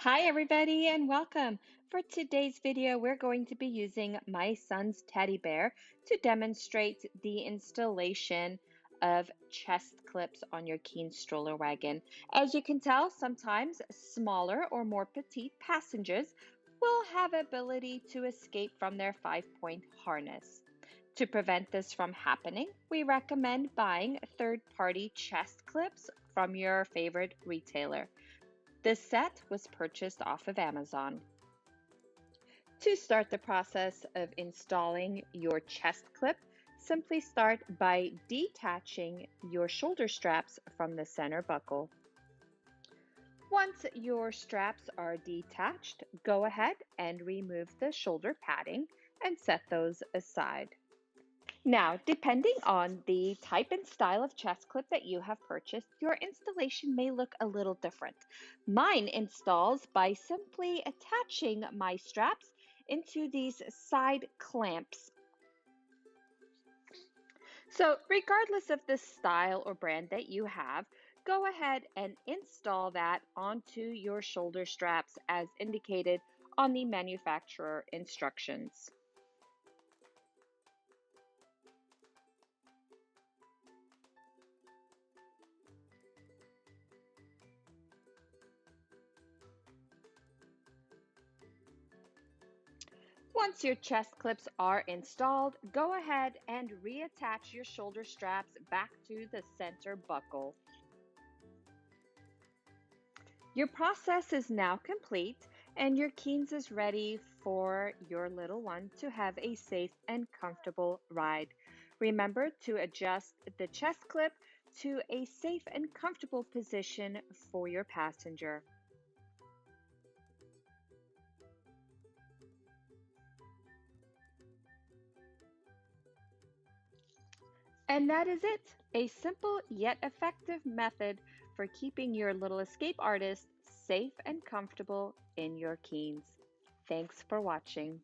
Hi everybody and welcome. For today's video, we're going to be using my son's teddy bear to demonstrate the installation of chest clips on your Keenz stroller wagon. As you can tell, sometimes smaller or more petite passengers will have ability to escape from their 5-point harness. To prevent this from happening, we recommend buying third-party chest clips from your favorite retailer. This set was purchased off of Amazon. To start the process of installing your chest clip, simply start by detaching your shoulder straps from the center buckle. Once your straps are detached, go ahead and remove the shoulder padding and set those aside. Now, depending on the type and style of chest clip that you have purchased, your installation may look a little different. Mine installs by simply attaching my straps into these side clamps. So regardless of the style or brand that you have, go ahead and install that onto your shoulder straps as indicated on the manufacturer instructions. Once your chest clips are installed, go ahead and reattach your shoulder straps back to the center buckle. Your process is now complete and your Keenz is ready for your little one to have a safe and comfortable ride. Remember to adjust the chest clip to a safe and comfortable position for your passenger. And that is it, a simple yet effective method for keeping your little escape artist safe and comfortable in your Keenz. Thanks for watching.